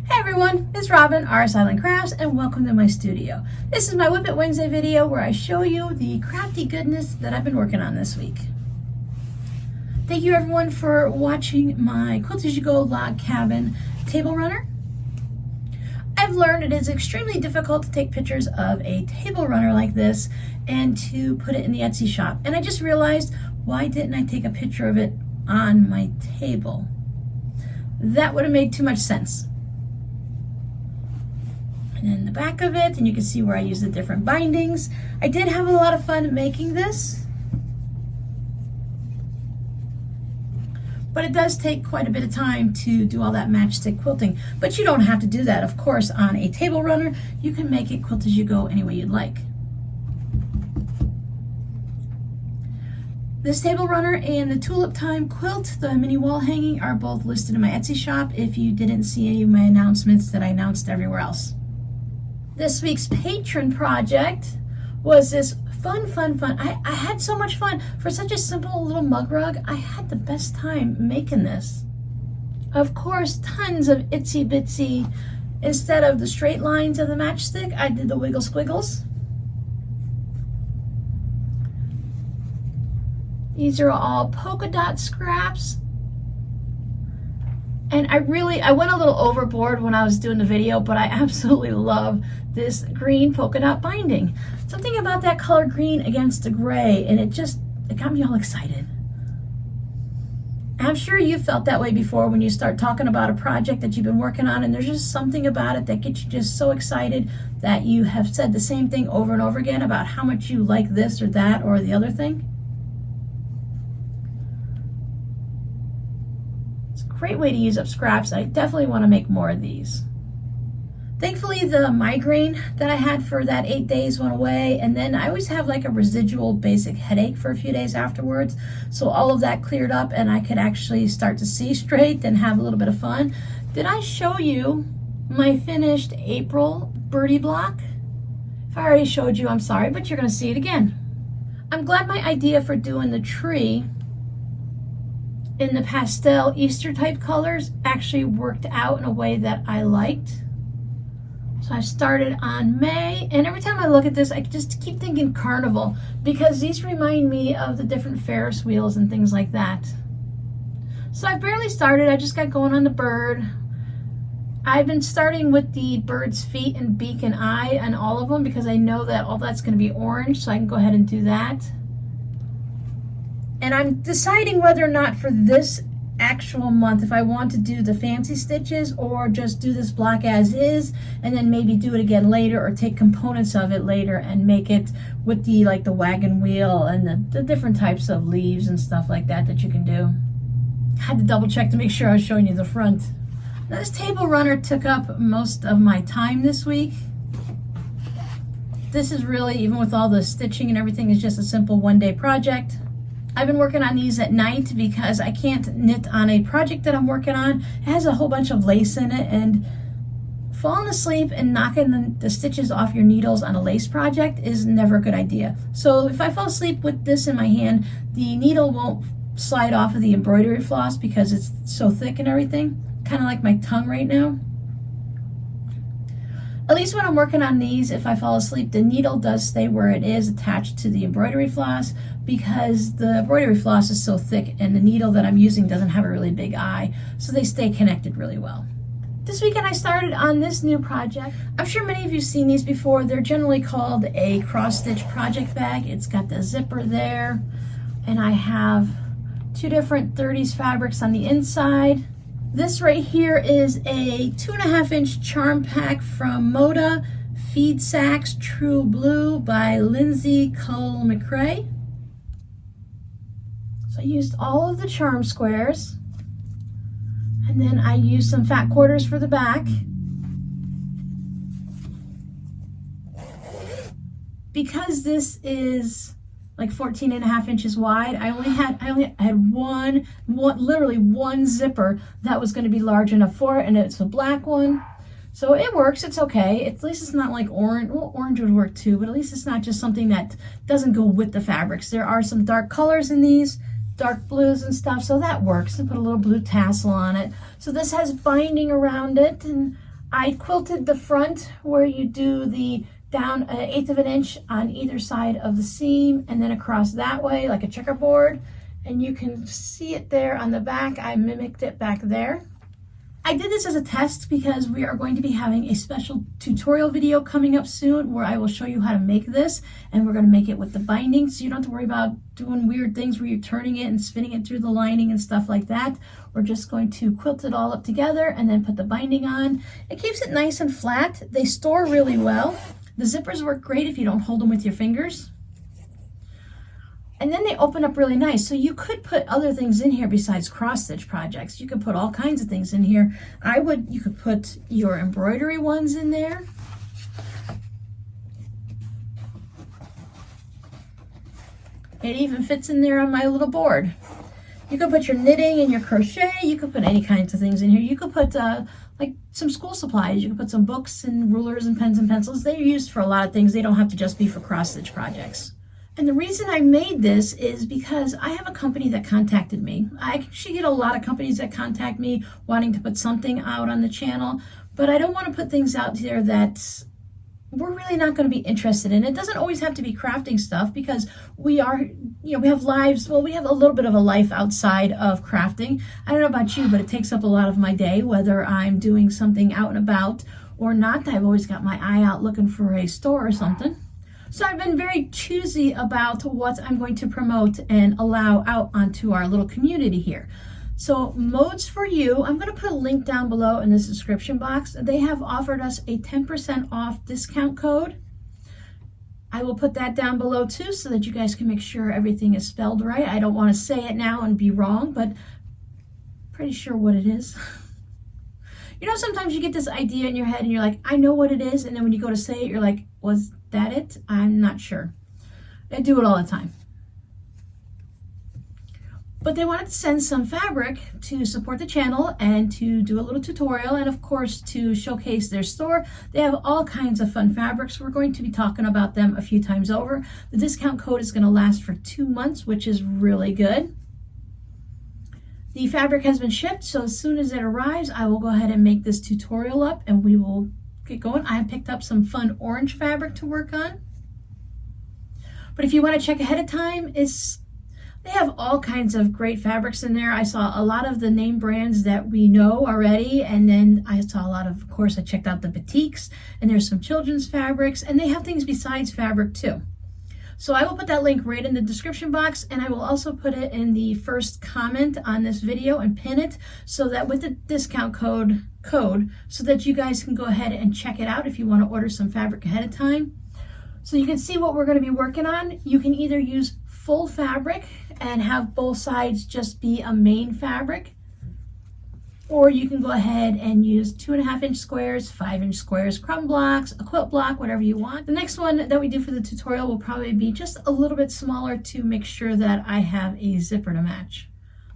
Hey everyone, it's Robin, RS Island Crafts, and welcome to my studio. This is my WiP It Wednesday video where I show you the crafty goodness that I've been working on this week. Thank you everyone for watching my Quilt As You Go log cabin table runner. I've learned it is extremely difficult to take pictures of a table runner like this and to put it in the Etsy shop. And I just realized, why didn't I take a picture of it on my table? That would have made too much sense. And then the back of it, and you can see where I use the different bindings. I did have a lot of fun making this, but it does take quite a bit of time to do all that matchstick quilting. But you don't have to do that, of course, on a table runner. You can make it quilt as you go any way you'd like. This table runner and the Tulip Time quilt, the mini wall hanging, are both listed in my Etsy shop if you didn't see any of my announcements that I announced everywhere else. This week's patron project was this fun. I had so much fun. For such a simple little mug rug, I had the best time making this. Of course, tons of itsy bitsy. Instead of the straight lines of the matchstick, I did the wiggle squiggles. These are all polka dot scraps. And I went a little overboard when I was doing the video, but I absolutely love this green polka dot binding. Something about that color green against the gray, and it got me all excited. I'm sure you felt that way before when you start talking about a project that you've been working on, and there's just something about it that gets you just so excited that you have said the same thing over and over again about how much you like this or that or the other thing. Great way to use up scraps. I definitely want to make more of these. Thankfully, the migraine that I had for that 8 days went away, and then I always have like a residual basic headache for a few days afterwards. So all of that cleared up and I could actually start to see straight and have a little bit of fun. Did I show you my finished April Birdie block? If I already showed you, I'm sorry, but you're going to see it again. I'm glad my idea for doing the tree in the pastel Easter type colors actually worked out in a way that I liked. So I started on May, and every time I look at this, I just keep thinking carnival, because these remind me of the different Ferris wheels and things like that. So I've barely started. I just got going on the bird. I've been starting with the bird's feet and beak and eye on all of them because I know that all that's going to be orange, so I can go ahead and do that. And I'm deciding whether or not for this actual month if I want to do the fancy stitches or just do this block as is and then maybe do it again later, or take components of it later and make it with the the wagon wheel and the different types of leaves and stuff like that that you can do. I had to double check to make sure I was showing you the front. Now, this table runner took up most of my time this week. This is really, even with all the stitching and everything, is just a simple one-day project. I've been working on these at night because I can't knit on a project that I'm working on. It has a whole bunch of lace in it, and falling asleep and knocking the stitches off your needles on a lace project is never a good idea. So if I fall asleep with this in my hand, the needle won't slide off of the embroidery floss because it's so thick and everything. Kind of like my tongue right now. At least when I'm working on these, if I fall asleep, the needle does stay where it is, attached to the embroidery floss, because the embroidery floss is so thick and the needle that I'm using doesn't have a really big eye, so they stay connected really well. This weekend I started on this new project. I'm sure many of you have seen these before. They're generally called a cross-stitch project bag. It's got the zipper there, and I have 2 different 30s fabrics on the inside. This right here is a 2.5 inch charm pack from Moda, Feed Sacks True Blue by Lindsay Cull McRae. So I used all of the charm squares, and then I used some fat quarters for the back. Because this is like 14.5 inches wide, I only had literally one zipper that was going to be large enough for it, and it's a black one. So it works, it's okay. At least it's not like orange. Well, orange would work too, but at least it's not just something that doesn't go with the fabrics. There are some dark colors in these, dark blues and stuff, so that works. And put a little blue tassel on it. So this has binding around it, and I quilted the front where you do the down 1/8 of an inch on either side of the seam and then across that way like a checkerboard. And you can see it there on the back. I mimicked it back there. I did this as a test because we are going to be having a special tutorial video coming up soon where I will show you how to make this, and we're going to make it with the binding, so you don't have to worry about doing weird things where you're turning it and spinning it through the lining and stuff like that. We're just going to quilt it all up together and then put the binding on. It keeps it nice and flat. They store really well. The zippers work great if you don't hold them with your fingers. And then they open up really nice. So you could put other things in here besides cross stitch projects. You could put all kinds of things in here. You could put your embroidery ones in there. It even fits in there on my little board. You could put your knitting and your crochet. You could put any kinds of things in here. You could put like some school supplies. You could put some books and rulers and pens and pencils. They're used for a lot of things. They don't have to just be for cross stitch projects. And the reason I made this is because I have a company that contacted me. I actually get a lot of companies that contact me wanting to put something out on the channel, but I don't want to put things out there that we're really not going to be interested in. It doesn't always have to be crafting stuff because we have lives. Well, we have a little bit of a life outside of crafting. I don't know about you, but it takes up a lot of my day, whether I'm doing something out and about or not. I've always got my eye out looking for a store or something. So I've been very choosy about what I'm going to promote and allow out onto our little community here. So Modes for You, I'm going to put a link down below in the description box. They have offered us a 10% off discount code. I will put that down below too so that you guys can make sure everything is spelled right. I don't want to say it now and be wrong, but pretty sure what it is. You know, sometimes you get this idea in your head and you're like, I know what it is. And then when you go to say it, you're like, was that it? I'm not sure. I do it all the time. But they wanted to send some fabric to support the channel and to do a little tutorial and of course to showcase their store. They have all kinds of fun fabrics. We're going to be talking about them a few times over. The discount code is going to last for 2 months, which is really good. The fabric has been shipped, so as soon as it arrives, I will go ahead and make this tutorial up and we will get going. I have picked up some fun orange fabric to work on. But if you want to check ahead of time, they have all kinds of great fabrics in there. I saw a lot of the name brands that we know already, and then I saw a lot of course, I checked out the boutiques, and there's some children's fabrics, and they have things besides fabric too. So I will put that link right in the description box, and I will also put it in the first comment on this video and pin it so that with the discount code so that you guys can go ahead and check it out if you want to order some fabric ahead of time. So you can see what we're going to be working on. You can either use full fabric and have both sides just be a main fabric, or you can go ahead and use 2.5-inch squares, 5-inch squares, crumb blocks, a quilt block, whatever you want. The next one that we do for the tutorial will probably be just a little bit smaller to make sure that I have a zipper to match.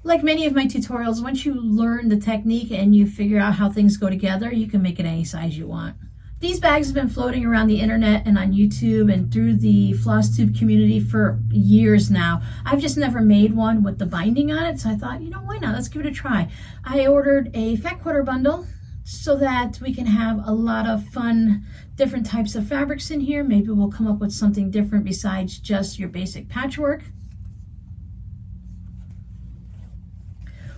Like many of my tutorials, once you learn the technique and you figure out how things go together, you can make it any size you want. These bags have been floating around the internet and on YouTube and through the FlossTube community for years now. I've just never made one with the binding on it, so I thought, you know, why not? Let's give it a try. I ordered a fat quarter bundle so that we can have a lot of fun, different types of fabrics in here. Maybe we'll come up with something different besides just your basic patchwork.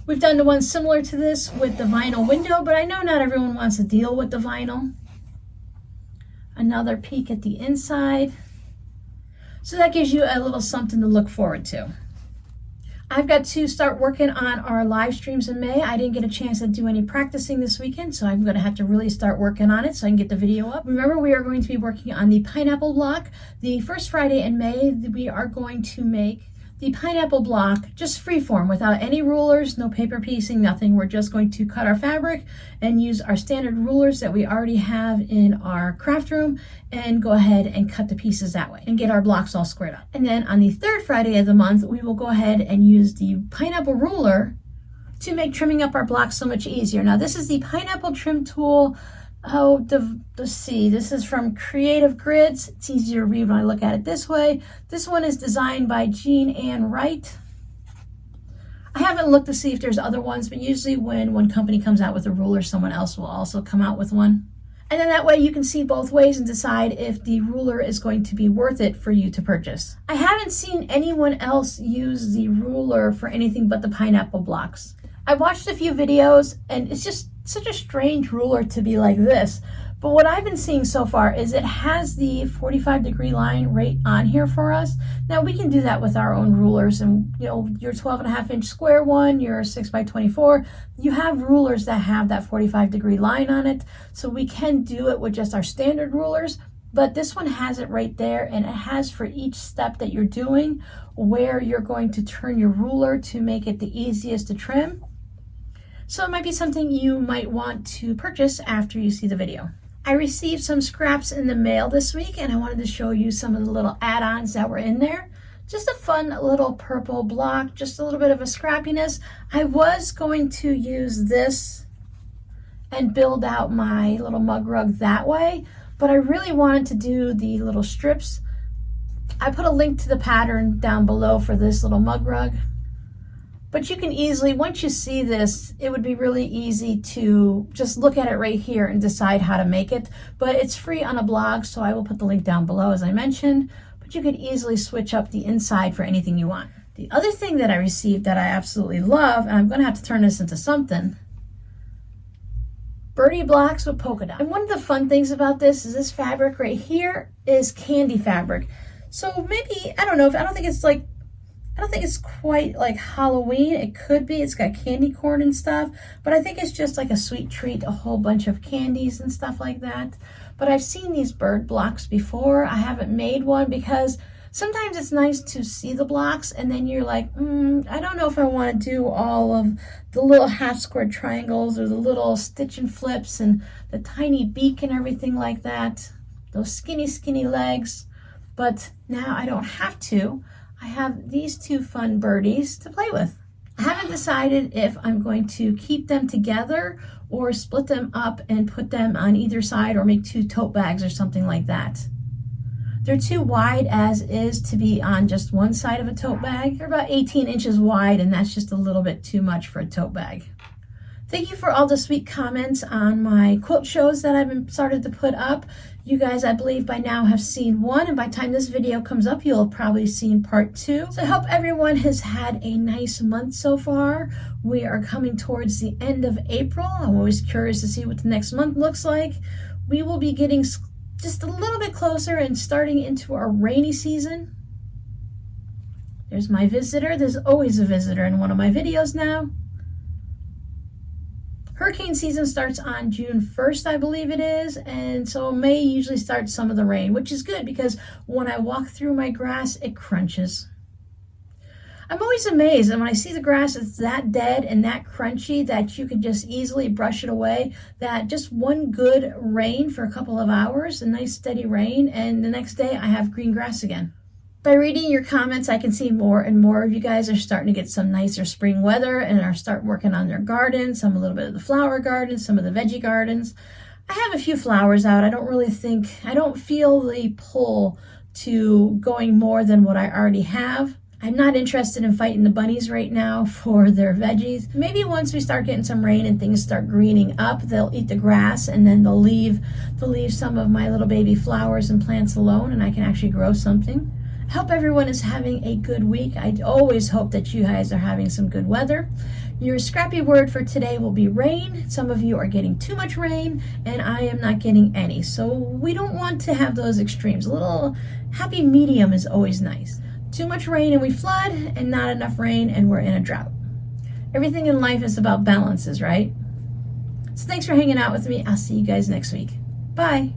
We've done the one similar to this with the vinyl window, but I know not everyone wants to deal with the vinyl. Another peek at the inside. So that gives you a little something to look forward to. I've got to start working on our live streams in May. I didn't get a chance to do any practicing this weekend, so I'm going to have to really start working on it so I can get the video up. Remember, we are going to be working on the pineapple block. The first Friday in May, we are going to make the pineapple block just freeform without any rulers, no paper piecing, nothing. We're just going to cut our fabric and use our standard rulers that we already have in our craft room and go ahead and cut the pieces that way and get our blocks all squared up. And then on the third Friday of the month, we will go ahead and use the pineapple ruler to make trimming up our blocks so much easier. Now this is the pineapple trim tool. Let's see, this is from Creative Grids. It's easier to read when I look at it this way. This one is designed by Jean Ann Wright. I haven't looked to see if there's other ones, but usually when one company comes out with a ruler, someone else will also come out with one. And then that way you can see both ways and decide if the ruler is going to be worth it for you to purchase. I haven't seen anyone else use the ruler for anything but the pineapple blocks. I watched a few videos and it's just such a strange ruler to be like this. But what I've been seeing so far is it has the 45-degree line right on here for us. Now we can do that with our own rulers, and you know, your 12.5-inch square one, your 6x24, you have rulers that have that 45-degree line on it. So we can do it with just our standard rulers, but this one has it right there, and it has for each step that you're doing where you're going to turn your ruler to make it the easiest to trim. So it might be something you might want to purchase after you see the video. I received some scraps in the mail this week, and I wanted to show you some of the little add-ons that were in there. Just a fun little purple block, just a little bit of a scrappiness. I was going to use this and build out my little mug rug that way, but I really wanted to do the little strips. I put a link to the pattern down below for this little mug rug. But you can easily, once you see this, it would be really easy to just look at it right here and decide how to make it. But it's free on a blog, so I will put the link down below as I mentioned. But you could easily switch up the inside for anything you want. The other thing that I received that I absolutely love, and I'm going to have to turn this into something, Birdie blocks with polka dot. And one of the fun things about this is this fabric right here is candy fabric. So maybe, I don't know, I don't think it's quite like Halloween. It could be. It's got candy corn and stuff, but I think it's just like a sweet treat, a whole bunch of candies and stuff like that. But I've seen these bird blocks before. I haven't made one because sometimes it's nice to see the blocks and then you're like, I don't know if I want to do all of the little half square triangles or the little stitch and flips and the tiny beak and everything like that. Those skinny legs. But now I don't have to. I have these two fun birdies to play with. I haven't decided if I'm going to keep them together or split them up and put them on either side or make two tote bags or something like that. They're too wide as is to be on just one side of a tote bag. They're about 18 inches wide, and that's just a little bit too much for a tote bag. Thank you for all the sweet comments on my quilt shows that I've started to put up. You guys, I believe by now have seen one, and by the time this video comes up, you'll have probably seen part 2. So I hope everyone has had a nice month so far. We are coming towards the end of April. I'm always curious to see what the next month looks like. We will be getting just a little bit closer and starting into our rainy season. There's my visitor. There's always a visitor in one of my videos now. Hurricane season starts on June 1st, I believe it is, and so May usually starts some of the rain, which is good because when I walk through my grass, it crunches. I'm always amazed, and when I see the grass, it's that dead and that crunchy that you could just easily brush it away, that just one good rain for a couple of hours, a nice steady rain, and the next day I have green grass again. By reading your comments, I can see more and more of you guys are starting to get some nicer spring weather and are starting working on their gardens, some a little bit of the flower gardens, some of the veggie gardens. I have a few flowers out. I don't feel the pull to going more than what I already have. I'm not interested in fighting the bunnies right now for their veggies. Maybe once we start getting some rain and things start greening up, they'll eat the grass and then they'll leave some of my little baby flowers and plants alone and I can actually grow something. I hope everyone is having a good week. I always hope that you guys are having some good weather. Your scrappy word for today will be rain. Some of you are getting too much rain, and I am not getting any. So we don't want to have those extremes. A little happy medium is always nice. Too much rain and we flood, and not enough rain and we're in a drought. Everything in life is about balances, right? So thanks for hanging out with me. I'll see you guys next week. Bye.